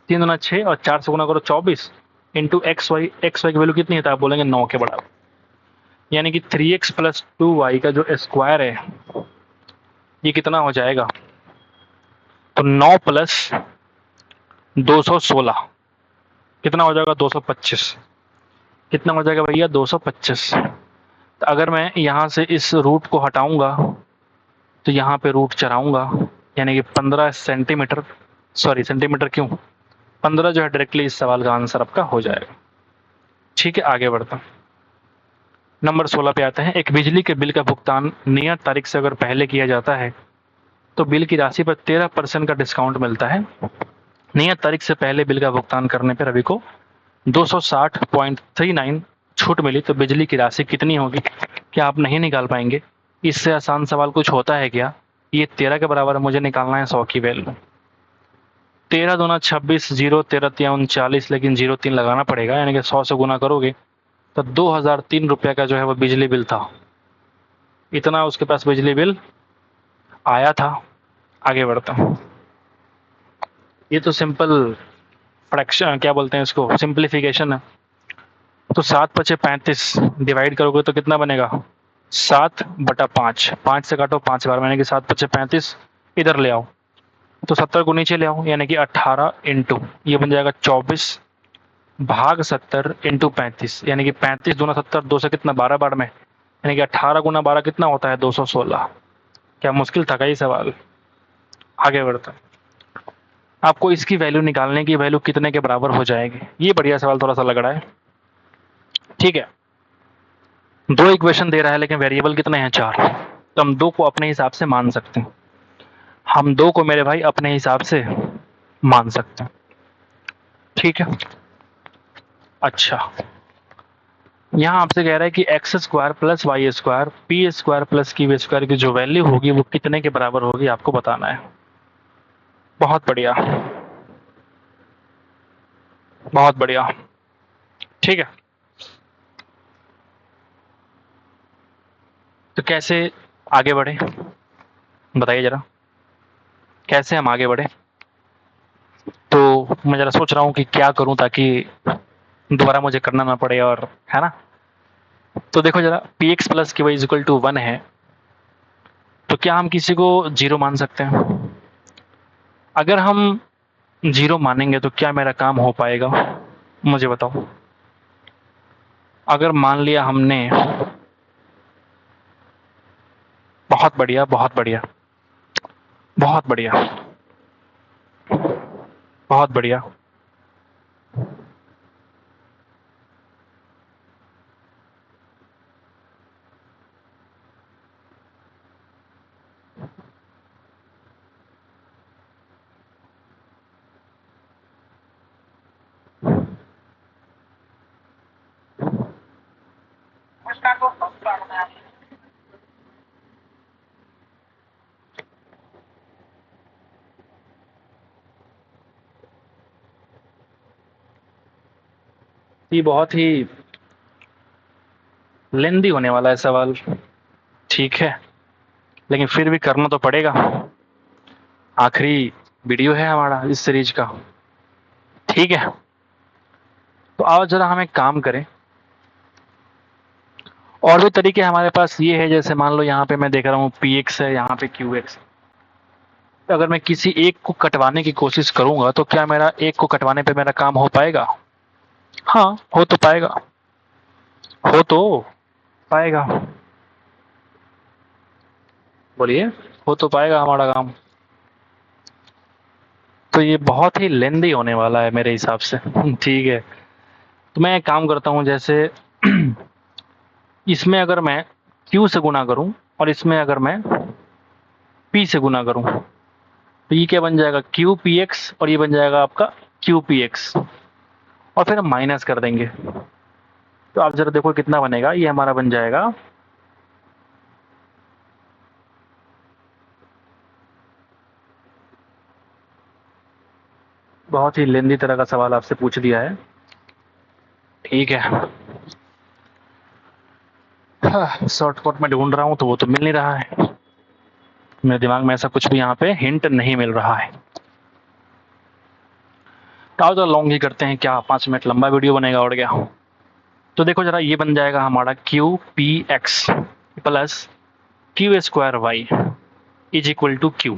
Speaker 1: 3 दूना 6 और 4 से गुना करो 24 into X Y. X Y की वैल्यू कितनी है? तो आप बोलेंगे 9 के बराबर, यानी कि 3x प्लस 2y का जो स्क्वायर है ये कितना हो जाएगा? तो 9 प्लस 216 कितना हो जाएगा? 225। कितना हो जाएगा भैया? 225। तो अगर मैं यहाँ से इस रूट को हटाऊंगा तो यहाँ पे रूट चढ़ाऊंगा, यानी कि 15 सेंटीमीटर, सॉरी सेंटीमीटर क्यों, 15 जो है डायरेक्टली इस सवाल का आंसर आपका हो जाएगा। ठीक है, आगे बढ़ता हूँ। नंबर 16 पे आते हैं। एक बिजली के बिल का भुगतान नियत तारीख से अगर पहले किया जाता है तो बिल की राशि पर 13% का डिस्काउंट मिलता है। नियत तारीख से पहले बिल का भुगतान करने पर रवि को 260.39 छूट मिली, तो बिजली की राशि कितनी होगी? क्या आप नहीं निकाल पाएंगे? इससे आसान सवाल कुछ होता है क्या? ये 13 के बराबर मुझे निकालना है 100 की वैल्यू। 13 दूना 26, 0 13 तिया 39, लेकिन 0 3 लगाना पड़ेगा, यानी कि 100 से गुना करोगे तो 2003 रुपये का जो है वो बिजली बिल था। इतना उसके पास बिजली बिल आया था। आगे बढ़ता हूँ। ये तो सिंपल फ्रैक्शन, क्या बोलते हैं इसको, सिंप्लीफिकेशन है। तो 7 पचे 35 डिवाइड करोगे तो कितना बनेगा? 7/5। 5 से काटो 5 बार, यानी कि 7 पचे 35, इधर ले आओ तो 70 को नीचे ले आओ, यानी कि 18 इंटू ये बन जाएगा 24 भाग 70 इंटू 35, यानी कि 35 दूना 70, 2 से कितना 12 बार में, यानी कि 18 गुना 12 कितना होता है? 216। क्या मुश्किल था कई सवाल? आगे बढ़ता। आपको इसकी वैल्यू निकालने की, वैल्यू कितने के बराबर हो जाएगी? ये बढ़िया सवाल थोड़ा सा लग रहा है। ठीक है, 2 इक्वेशन दे रहा है लेकिन वेरिएबल कितने हैं? 4। तो हम 2 को अपने हिसाब से मान सकते हैं। हम 2 को मेरे भाई अपने हिसाब से मान सकते हैं। ठीक है, अच्छा, यहाँ आपसे कह रहा है कि X square plus Y square P square plus Q square की जो वैल्यू होगी वो कितने के बराबर होगी, आपको बताना है। बहुत बढ़िया, बहुत बढ़िया। ठीक है, तो कैसे आगे बढ़े बताइए जरा, कैसे हम आगे बढ़े? तो मैं जरा सोच रहा हूँ कि क्या करूँ ताकि दोबारा मुझे करना ना पड़े, और है ना। तो देखो जरा, पी एक्स प्लस की वाई इज इक्वल टू 1 है, तो क्या हम किसी को 0 मान सकते हैं? अगर हम 0 मानेंगे तो क्या मेरा काम हो पाएगा, मुझे बताओ। अगर मान लिया हमने, बहुत बढ़िया, बहुत बढ़िया, बहुत बढ़िया, बहुत बढ़िया। ये बहुत ही लेंदी होने वाला है सवाल। ठीक है, लेकिन फिर भी करना तो पड़ेगा, आखिरी वीडियो है हमारा इस सीरीज का। ठीक है, तो आओ जरा हम एक काम करें। और भी तरीके हमारे पास ये है, जैसे मान लो यहाँ पे मैं देख रहा हूँ पी एक्स है, यहाँ पे क्यू एक्स। अगर मैं किसी एक को कटवाने की कोशिश करूंगा तो क्या मेरा एक को कटवाने पे मेरा काम हो पाएगा? हाँ, हो तो पाएगा, हो तो पाएगा। बोलिए, हो तो पाएगा हमारा काम। तो ये बहुत ही लेंदी होने वाला है मेरे हिसाब से। ठीक है, तो मैं एक काम करता हूँ, जैसे इसमें अगर मैं Q से गुना करूं और इसमें अगर मैं P से गुना करूं तो ये क्या बन जाएगा? क्यू पी एक्स, और ये बन जाएगा आपका क्यू पी एक्स, और फिर हम माइनस कर देंगे। तो आप जरा देखो कितना बनेगा, ये हमारा बन जाएगा बहुत ही लेंदी तरह का सवाल आपसे पूछ दिया है। ठीक है, शॉर्टकट में ढूंढ रहा हूँ तो वो तो मिल नहीं रहा है। मेरे दिमाग में ऐसा कुछ भी यहाँ पे हिंट नहीं मिल रहा है। तो तो लॉन्ग ही करते हैं, क्या 5 मिनट लंबा वीडियो बनेगा और क्या। तो देखो जरा, ये बन जाएगा हमारा Q P X plus Q square Y is equal to Q.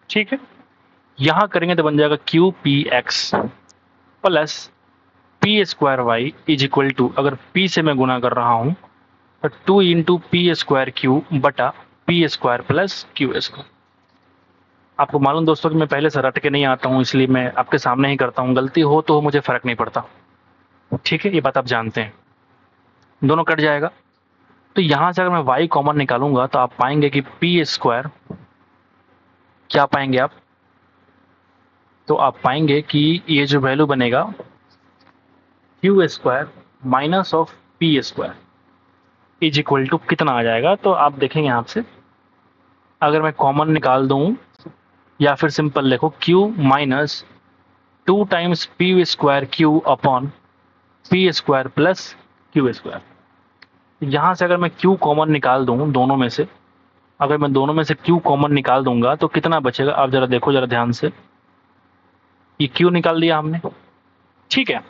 Speaker 1: ठीक है, यहाँ करेंगे तो बन जाएगा Q P X plus P square Y is equal to, अगर पी से मैं गुना कर रहा हूँ तो 2 इंटू पी स्क्वायर क्यू बटा P square plus Q square. आपको मालूम दोस्तों कि मैं पहले से रट के नहीं आता हूँ, इसलिए मैं आपके सामने ही करता हूँ। गलती हो तो मुझे फ़र्क नहीं पड़ता। ठीक है, ये बात आप जानते हैं। दोनों कट जाएगा, तो यहाँ से अगर मैं y कॉमन निकालूंगा तो आप पाएंगे कि पी स्क्वायर, क्या पाएंगे आप, तो आप पाएंगे कि ये जो वैल्यू बनेगा Q square minus of P square is equal to कितना आ जाएगा। तो आप देखेंगे यहाँ से, अगर मैं कॉमन निकाल दूँ या फिर सिंपल लिखो Q minus 2 times P square Q upon P square plus Q square. यहाँ से अगर मैं क्यू कॉमन निकाल दूँ दोनों में से, अगर मैं दोनों में से क्यू कॉमन निकाल दूंगा तो कितना बचेगा, आप जरा देखो जरा ध्यान से। ये क्यू निकाल दिया हमने, ठीक है,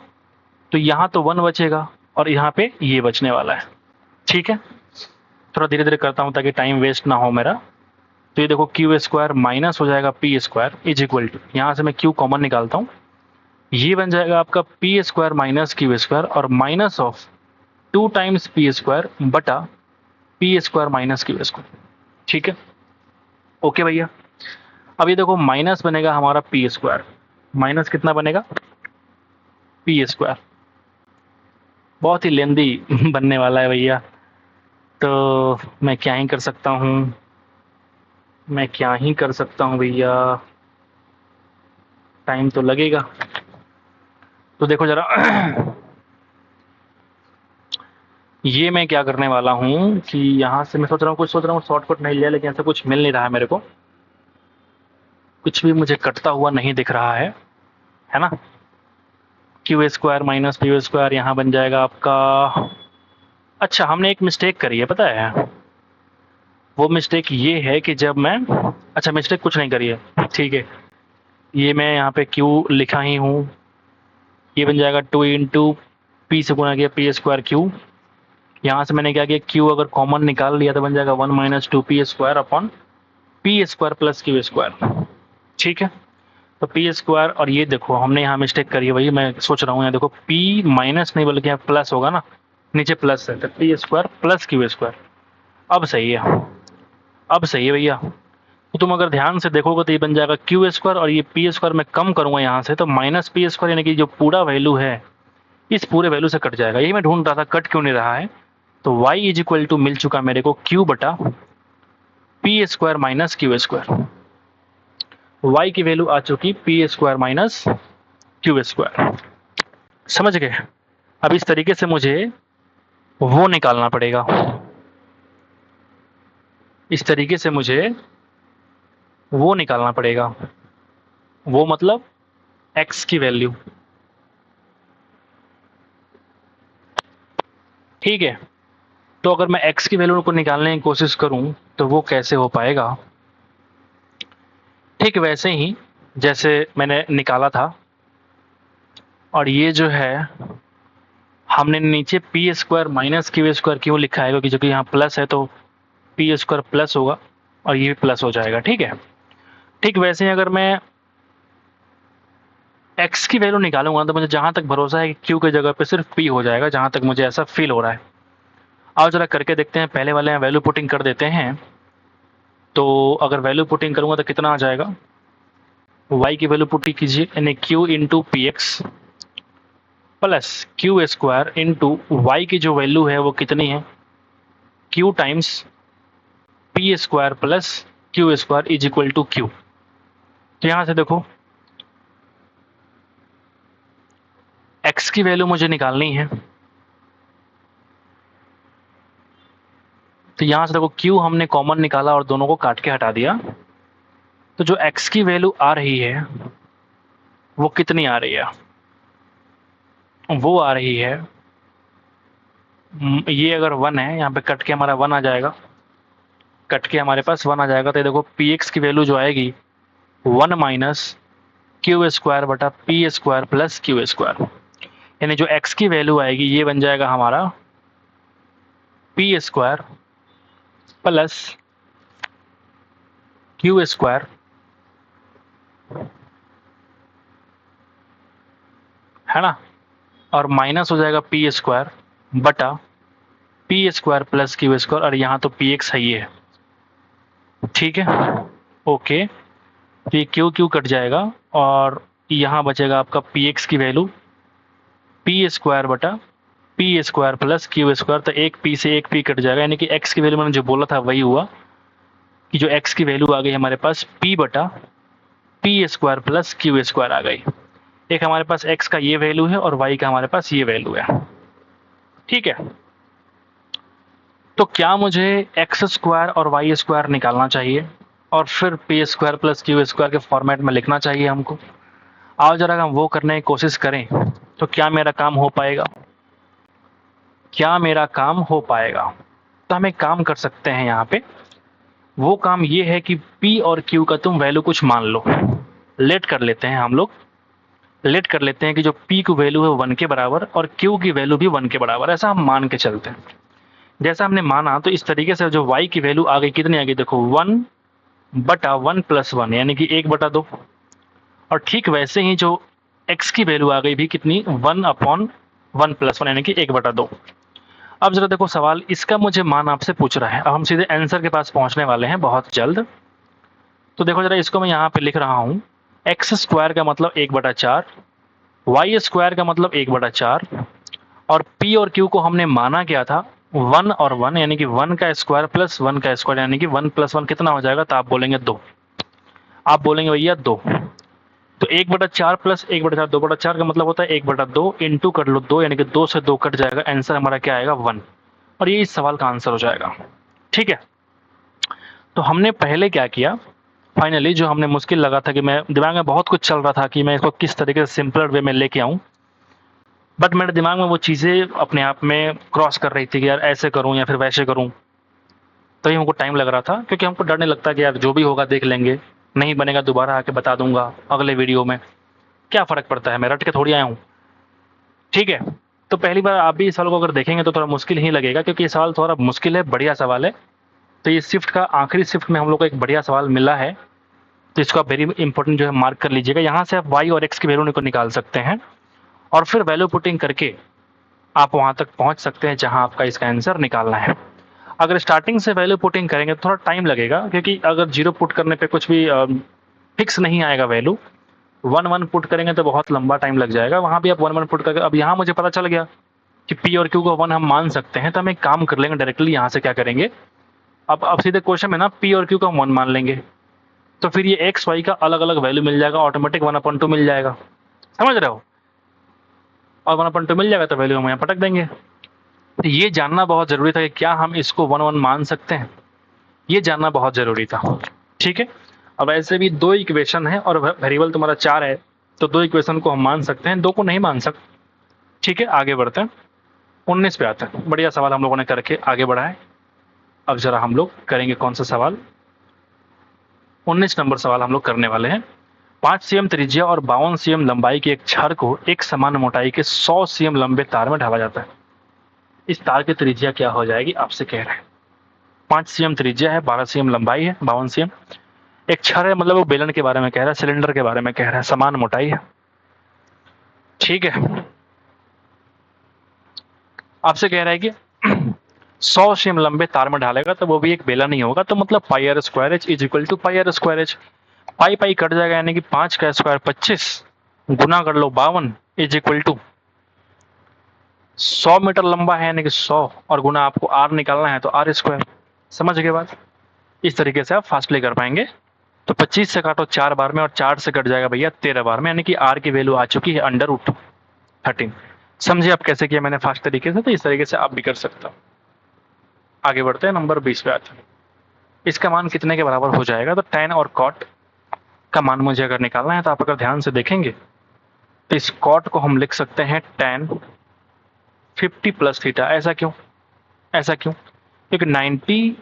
Speaker 1: तो यहाँ तो 1 बचेगा और यहाँ पे ये बचने वाला है। ठीक है, थोड़ा धीरे धीरे करता हूँ ताकि टाइम वेस्ट ना हो मेरा। तो ये देखो क्यू स्क्वायर माइनस हो जाएगा P square is equal to, यहाँ से मैं क्यू कॉमन निकालता हूँ, ये बन जाएगा आपका P square minus Q square और minus of 2 times P square बटा P square minus Q square. ठीक है, ओके भैया। अब ये देखो माइनस बनेगा हमारा पी स्क्वायर, माइनस कितना बनेगा पी स्क्वायर, बहुत ही लेंदी बनने वाला है भैया। तो मैं क्या ही कर सकता हूँ, मैं क्या ही कर सकता हूँ भैया, टाइम तो लगेगा। तो देखो जरा ये मैं क्या करने वाला हूँ कि यहाँ से मैं सोच रहा हूँ, कुछ सोच रहा हूँ शॉर्टकट नहीं लिया, लेकिन ऐसा कुछ मिल नहीं रहा है मेरे को, कुछ भी मुझे कटता हुआ नहीं दिख रहा है ना। Q square minus P square यहाँ बन जाएगा आपका। अच्छा, हमने एक मिस्टेक करी है पता है, वो मिस्टेक ये है कि जब मैं, अच्छा मिस्टेक कुछ नहीं करी है, ठीक है, ये मैं यहाँ पे क्यू लिखा ही हूँ, ये बन जाएगा 2 इंटू पी से गुना किया पी स्क्वायर क्यू। यहाँ से मैंने क्या किया, क्यू अगर कॉमन निकाल लिया तो बन जाएगा 1 minus 2 P square upon P square plus Q square. ठीक है, तो पी स्क्वायर, और ये देखो हमने यहाँ मिस्टेक करी है भाई, मैं सोच रहा हूँ यहाँ देखो पी माइनस नहीं बल्कि यहाँ प्लस होगा ना, नीचे प्लस है, तो P square plus Q square. अब सही है, अब सही है भैया। तो तुम अगर ध्यान से देखोगे तो ये बन जाएगा क्यू स्क्वायर, और ये पी स्क्वायर मैं कम करूंगा यहाँ से तो माइनस पी स्क्वायर, यानी कि जो पूरा वैल्यू है इस पूरे वैल्यू से कट जाएगा। यही मैं ढूंढ रहा था, कट क्यों नहीं रहा है। तो y इज इक्वल टू मिल चुका मेरे को क्यू बटा P square minus Q square. y की वैल्यू आ चुकी P square minus Q square, समझ गए। अब इस तरीके से मुझे वो निकालना पड़ेगा, इस तरीके से मुझे वो निकालना पड़ेगा, वो मतलब x की वैल्यू। ठीक है, तो अगर मैं x की वैल्यू को निकालने की कोशिश करूं तो वो कैसे हो पाएगा, ठीक वैसे ही जैसे मैंने निकाला था। और ये जो है हमने नीचे P square minus Q square क्यों लिखा है, क्योंकि जो कि यहाँ प्लस है तो पी स्क्वायर प्लस होगा और ये भी प्लस हो जाएगा। ठीक है, ठीक वैसे ही अगर मैं x की वैल्यू निकालूंगा तो मुझे जहां तक भरोसा है कि q की जगह पे सिर्फ p हो जाएगा, जहां तक मुझे ऐसा फील हो रहा है। आओ जरा करके देखते हैं, पहले वाले वैल्यू पुटिंग कर देते हैं। तो अगर वैल्यू पुटिंग करूंगा तो कितना आ जाएगा, y की वैल्यू पुटिंग कीजिए, यानी q into P X plus Q square into Y की जो वैल्यू है वो कितनी है, q times P square plus Q square is equal to Q. तो यहां से देखो x की वैल्यू मुझे निकालनी है, तो यहां से देखो q हमने कॉमन निकाला और दोनों को काट के हटा दिया, तो जो x की वैल्यू आ रही है वो कितनी आ रही है? वो आ रही है ये अगर 1 है, यहाँ पे कट के हमारा 1 आ जाएगा, कट के हमारे पास 1 आ जाएगा। तो ये देखो पी एक्स की वैल्यू जो आएगी 1 माइनस क्यू स्क्वायर बटा P square plus Q square, यानी जो एक्स की वैल्यू आएगी ये बन जाएगा हमारा P square plus Q square है ना, और माइनस हो जाएगा पी स्क्वायर बटा P square plus Q square, और यहाँ तो पी एक्स है ही है, ठीक है। ओके, तो ये क्यू क्यू कट जाएगा और यहाँ बचेगा आपका पी एक्स की वैल्यू पी स्क्वायर बटा P square plus Q square. तो एक पी से एक पी कट जाएगा, यानी कि एक्स की वैल्यू मैंने जो बोला था वही हुआ कि जो एक्स की वैल्यू आ गई हमारे पास पी बटा P square plus Q square आ गई। एक हमारे पास एक्स का ये वैल्यू है और वाई का हमारे पास ये वैल्यू है, ठीक है। तो क्या मुझे एक्स स्क्वायर और वाई स्क्वायर निकालना चाहिए और फिर P square plus Q square के फॉर्मेट में लिखना चाहिए हमको? आओ जरा हम वो करने की कोशिश करें, तो क्या मेरा काम हो पाएगा? क्या मेरा काम हो पाएगा? तो हम एक काम कर सकते हैं यहाँ पे, वो काम ये है कि P और Q का तुम वैल्यू कुछ मान लो। लेट कर लेते हैं हम लोग, लेट कर लेते हैं कि जो P की वैल्यू है 1 के बराबर और Q की वैल्यू भी 1 के बराबर, ऐसा हम मान के चलते हैं। जैसा हमने माना तो इस तरीके से जो Y की वैल्यू आ गई कितनी आ गई, देखो 1 बटा 1 प्लस 1 यानी कि 1 बटा 2, और ठीक वैसे ही जो X की वैल्यू आ गई भी कितनी 1 अपॉन 1 प्लस 1 यानी कि 1 बटा 2। अब जरा देखो सवाल इसका मुझे मान आपसे पूछ रहा है, अब हम सीधे आंसर के पास पहुंचने वाले हैं बहुत जल्द। तो देखो जरा इसको मैं यहाँ पे लिख रहा हूँ, एक्स स्क्वायर का मतलब 1/4, वाई स्क्वायर का मतलब 1/4, और पी और क्यू को हमने माना क्या था 1 और 1 यानी कि 1 का स्क्वायर प्लस 1 का स्क्वायर यानी कि 1 प्लस 1 कितना हो जाएगा, तो आप बोलेंगे 2, आप बोलेंगे भैया 2। तो 1/4 प्लस 1/4 2/4 का मतलब होता है 1/2 इंटू कर लो 2 यानी कि 2 से 2 कट जाएगा, आंसर हमारा क्या आएगा 1, और ये इस सवाल का आंसर हो जाएगा, ठीक है। तो हमने पहले क्या किया, फाइनली जो हमने मुश्किल लगा था कि मैं दिमाग में बहुत कुछ चल रहा था कि मैं इसको किस तरीके से सिंपलर वे में लेके आऊँ, बट मेरे दिमाग में वो चीज़ें अपने आप में क्रॉस कर रही थी कि यार ऐसे करूँ या फिर वैसे करूँ, तभी हमको टाइम लग रहा था, क्योंकि हमको डर नहीं लगता कि यार जो भी होगा देख लेंगे, नहीं बनेगा दोबारा आके बता दूंगा अगले वीडियो में, क्या फ़र्क पड़ता है, मैं रट के थोड़ी आया हूँ, ठीक है। तो पहली बार आप भी इस सवाल को अगर देखेंगे तो थोड़ा मुश्किल ही लगेगा, क्योंकि ये सवाल थोड़ा मुश्किल है, बढ़िया सवाल है। तो ये शिफ्ट का आखिरी शिफ्ट में हम लोग को एक बढ़िया सवाल मिला है, तो इसको आप वेरी इंपॉर्टेंट जो है मार्क कर लीजिएगा। यहाँ से आप वाई और एक्स की वैल्यू को निकाल सकते हैं और फिर वैल्यू पुटिंग करके आप वहाँ तक पहुँच सकते हैं जहाँ आपका इसका आंसर निकालना है। अगर स्टार्टिंग से वैल्यू पुटिंग करेंगे तो थोड़ा टाइम लगेगा, क्योंकि अगर जीरो पुट करने पे कुछ भी फिक्स नहीं आएगा वैल्यू, 1 पुट करेंगे तो बहुत लंबा टाइम लग जाएगा, वहाँ भी आप 1 पुट करके, अब यहाँ मुझे पता चल गया कि पी और क्यू को 1 हम मान सकते हैं, तो हम एक काम कर लेंगे डायरेक्टली यहाँ से क्या करेंगे, अब सीधे क्वेश्चन में ना पी और क्यू को हम 1 मान लेंगे, तो फिर ये एक्स वाई का अलग अलग वैल्यू मिल जाएगा, ऑटोमेटिक 1/2 मिल जाएगा, समझ रहे हो, और 1/2 मिल जाएगा तो वैल्यू हम यहाँ पटक देंगे। तो ये जानना बहुत ज़रूरी था कि क्या हम इसको 1 मान सकते हैं, ये जानना बहुत ज़रूरी था, ठीक है। अब ऐसे भी 2 इक्वेशन है और वेरिएबल तुम्हारा 4 है, तो 2 इक्वेशन को हम मान सकते हैं, 2 को नहीं मान सकते, ठीक है। आगे बढ़ते हैं, 19 पे आते हैं, बढ़िया सवाल हम लोगों ने करके आगे बढ़ा है। अब जरा हम लोग करेंगे कौन सा सवाल, 19 नंबर सवाल हम लोग करने वाले हैं। 5 cm त्रिज्या और 52 cm लंबाई के एक छड़ को एक समान मोटाई के 100 cm लंबे तार में ढाला जाता है, इस तार की त्रिज्या क्या हो जाएगी आपसे कह रहे हैं। 5 cm त्रिज्या है, 12 cm लंबाई है, 52 cm एक छड़ है, मतलब वो बेलन के बारे में कह रहा है, सिलेंडर के बारे में कह रहा है, समान मोटाई है, ठीक है। आपसे कह रहा है कि 100 cm लंबे तार में ढालेगा तो वो भी एक बेलन नहीं होगा, तो मतलब pi R square H is equal to pi R square H, pi pi cut जाएगा यानी कि 5 का स्क्वायर 25 गुना कर लो 52 इज इक्वल टू 100 मीटर लंबा है यानी कि 100 और गुना आपको आर निकालना है तो आर स्क्वायर, समझ गए बात। इस तरीके से आप फास्टली कर पाएंगे। तो 25 से काटो 4 बार में और 4 से कट जाएगा भैया 13 बार में, यानी कि आर की वैल्यू आ चुकी है √13। समझिए आप कैसे किया मैंने फास्ट तरीके से, तो इस तरीके से आप भी कर सकते हो। आगे बढ़ते हैं, नंबर 20 पे आते हैं। इसका मान कितने के बराबर हो जाएगा, तो tan और cot का मान मुझे अगर निकालना है तो आप अगर ध्यान से देखेंगे तो इस कॉट को हम लिख सकते हैं tan 50 प्लस थीटा। ऐसा क्यों? ऐसा क्यों? क्योंकि 90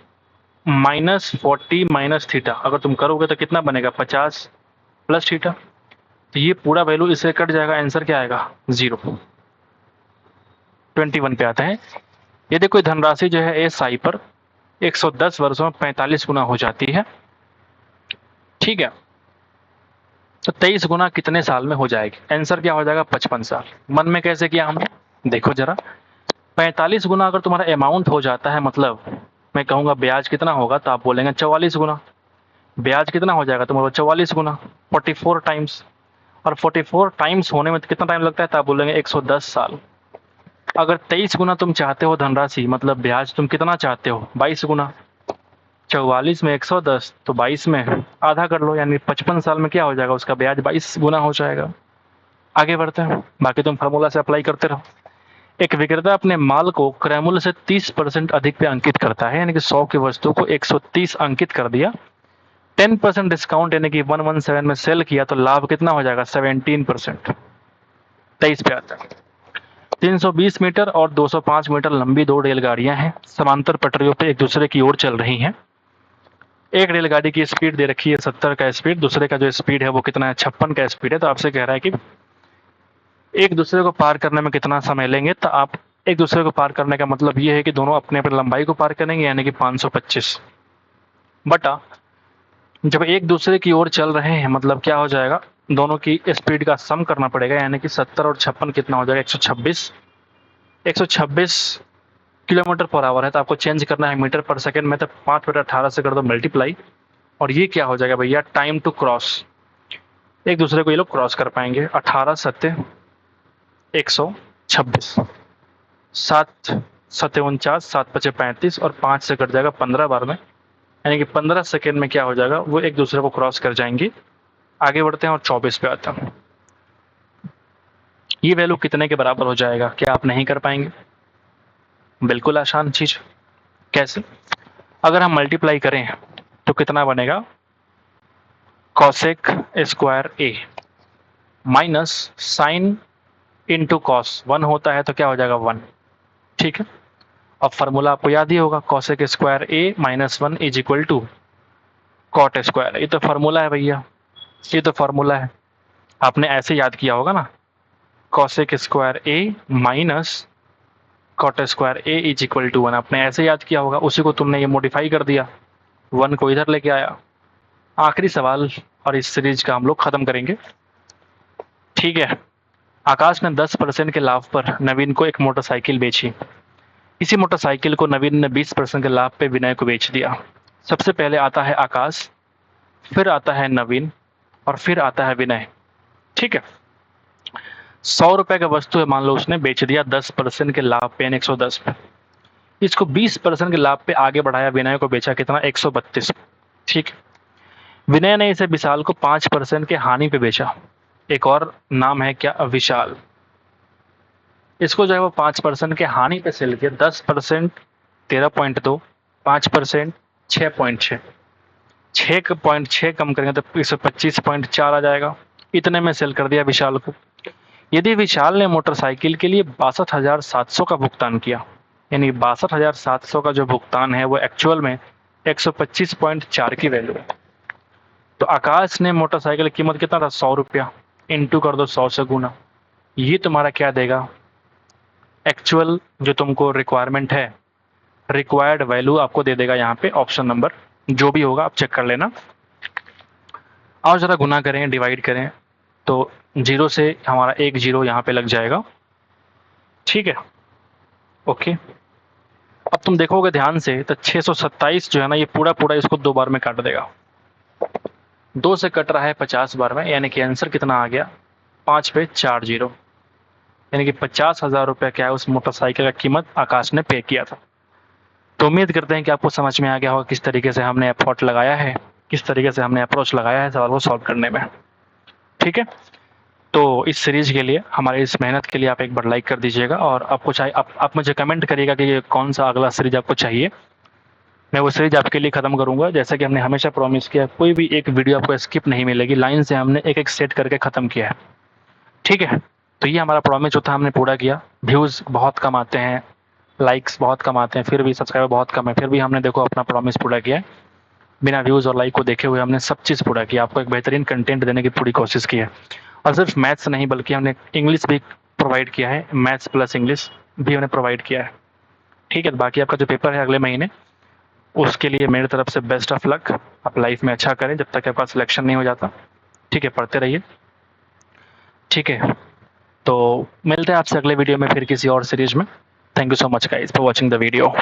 Speaker 1: माइनस 40 माइनस थीटा अगर तुम करोगे तो कितना बनेगा? 50 प्लस थीटा। तो ये पूरा वैल्यू इससे कट जाएगा, आंसर क्या आएगा? 0। 21 पे आते हैं। यदि कोई धनराशि जो है एस आई पर 110 वर्षों में 45 गुना हो जाती है, ठीक है, तो 23 गुना कितने साल में हो जाएगी? आंसर क्या हो जाएगा? 55 साल। मन में कैसे किया हमने? देखो जरा, 45 गुना अगर तुम्हारा अमाउंट हो जाता है, मतलब मैं कहूँगा ब्याज कितना होगा, तो आप बोलेंगे 44 गुना। ब्याज कितना हो जाएगा तुम्हारा? 44 गुना, 44 टाइम्स। और 44 टाइम्स होने में कितना टाइम लगता है? तो आप बोलेंगे 110 साल। अगर 23 गुना तुम चाहते हो धनराशि, मतलब ब्याज तुम कितना चाहते हो? 22 गुना। 44 में 110 तो 22 में आधा कर लो, यानी 55 साल में क्या हो जाएगा? उसका ब्याज 22 गुना हो जाएगा। आगे बढ़ते हैं, बाकी तुम फार्मूला से अप्लाई करते रहो। एक विक्रेता अपने माल को क्रय मूल्य से 30% अधिक पे अंकित करता है, यानी कि 100 की वस्तु को 130 अंकित कर दिया। 10% डिस्काउंट यानी कि 117 में सेल किया, तो लाभ कितना हो जाएगा? 17%। 23 पे आता है। 320 मीटर और 205 मीटर लंबी दो रेलगाड़ियां हैं, समांतर पटरियों पे एक दूसरे की ओर चल रही हैं। एक रेलगाड़ी की स्पीड दे रखी है 70 का स्पीड, दूसरे का जो स्पीड है वो कितना है? 56 का स्पीड है। तो आपसे कह रहा है कि एक दूसरे को पार करने में कितना समय लेंगे? तो आप एक दूसरे को पार करने का मतलब ये है कि दोनों अपने अपने लंबाई को पार करेंगे, यानी कि 525 बटा जब एक दूसरे की ओर चल रहे हैं, मतलब क्या हो जाएगा? दोनों की स्पीड का सम करना पड़ेगा, यानी कि 70 और 56 कितना हो जाएगा? 126। 126 किलोमीटर पर आवर है, तो आपको चेंज करना है मीटर पर सेकंड में, तो 5/18 से कर दो मल्टीप्लाई। और ये क्या हो जाएगा भैया? Time to cross. एक दूसरे को ये लोग क्रॉस कर पाएंगे। 18 सत्ते 126, 7 सत्ते 49, 7 पचे 35 और 5 से कट जाएगा 15 बार में, यानी कि 15 सेकेंड में क्या हो जाएगा? वो एक दूसरे को क्रॉस कर जाएंगे। आगे बढ़ते हैं और 24 पे आता हूँ। ये वैल्यू कितने के बराबर हो जाएगा? क्या आप नहीं कर पाएंगे? बिल्कुल आसान चीज। कैसे? अगर हम मल्टीप्लाई करें तो कितना बनेगा? Cosec square A minus sine into cos 1 होता है, तो क्या हो जाएगा? 1। ठीक है, अब फार्मूला आपको याद ही होगा, cosec square A minus 1 is equal to cot square. ये तो फार्मूला है भैया, ये तो फार्मूला है, आपने ऐसे याद किया होगा ना, cosec square A minus cot square A is equal to 1। आपने ऐसे याद किया होगा, उसी को तुमने ये मॉडिफाई कर दिया, 1 को इधर लेके आया। आखिरी सवाल और इस सीरीज का हम लोग खत्म करेंगे। ठीक है, आकाश ने 10% के लाभ पर नवीन को एक मोटरसाइकिल बेची। इसी मोटरसाइकिल को नवीन ने 20% के लाभ पे विनय को बेच दिया। सबसे पहले आता है आकाश, फिर आता है नवीन और फिर आता है विनय। ठीक है, 100 रुपए का वस्तु है, मान लो उसने बेच दिया 10% के लाभ पे, 110 पे। इसको 20% के लाभ पे आगे बढ़ाया, विनय को बेचा कितना? 132। ठीक, विनय ने इसे विशाल को 5% के हानि पे बेचा। एक और नाम है क्या? विशाल। इसको जो है वो 5% के हानि पे सेल किया। 10% 13.2, 5% 6.6, 6.6 कम करेंगे तो 125.4 आ जाएगा। इतने में सेल कर दिया विशाल को। यदि विशाल ने मोटरसाइकिल के लिए 62,700 का भुगतान किया, यानी 62,700 का जो भुगतान है वो एक्चुअल में 125.4 की वैल्यू है, तो आकाश ने मोटरसाइकिल की कीमत कितना था? 100 रुपया। इंटू कर दो 100 से गुना, ये तुम्हारा क्या देगा? एक्चुअल जो तुमको रिक्वायरमेंट है, रिक्वायर्ड वैल्यू आपको दे देगा यहाँ पे। ऑप्शन नंबर जो भी होगा आप चेक कर लेना। और जरा गुना करें, डिवाइड करें, तो 0 से हमारा 1 0 यहाँ पे लग जाएगा। ठीक है, ओके। अब तुम देखोगे ध्यान से तो 627 जो है ना, ये पूरा पूरा इसको 2 बार में काट देगा। 2 से कट रहा है 50 बार में, यानी कि आंसर कितना आ गया? 5 पे 4 0, यानी कि 50,000 रुपये क्या है उस मोटरसाइकिल का कीमत आकाश ने पे किया था। तो उम्मीद करते हैं कि आपको समझ में आ गया होगा किस तरीके से हमने एफर्ट लगाया है, किस तरीके से हमने अप्रोच लगाया है सवाल को सॉल्व करने में। ठीक है, तो इस सीरीज के लिए, हमारे इस मेहनत के लिए आप एक बार लाइक कर दीजिएगा, और आपको चाहिए आप मुझे कमेंट करिएगा कि ये कौन सा अगला सीरीज आपको चाहिए। मैं वो सीरीज आपके लिए ख़त्म करूँगा। जैसा कि हमने हमेशा प्रॉमिस किया, कोई भी एक वीडियो आपको स्किप नहीं मिलेगी, लाइन से हमने एक एक सेट करके ख़त्म किया है। ठीक है, तो ये हमारा प्रॉमिस जो था हमने पूरा किया। व्यूज़ बहुत कम आते हैं, लाइक्स बहुत कम आते हैं, फिर भी सब्सक्राइबर बहुत कम है, फिर भी हमने देखो अपना प्रॉमिस पूरा किया है। बिना व्यूज़ और लाइक को देखे हुए हमने सब चीज़ पूरा किया, आपको एक बेहतरीन कंटेंट देने की पूरी कोशिश की है। और सिर्फ मैथ्स नहीं बल्कि हमने इंग्लिश भी प्रोवाइड किया है, मैथ्स प्लस इंग्लिश भी हमने प्रोवाइड किया है। ठीक है, तो बाकी आपका जो पेपर है अगले महीने, उसके लिए मेरी तरफ से बेस्ट ऑफ लक। आप लाइफ में अच्छा करें जब तक आपका सिलेक्शन नहीं हो जाता। ठीक है, पढ़ते रहिए। ठीक है, तो मिलते हैं आपसे अगले वीडियो में फिर किसी और सीरीज में। Thank you so much guys for watching the video.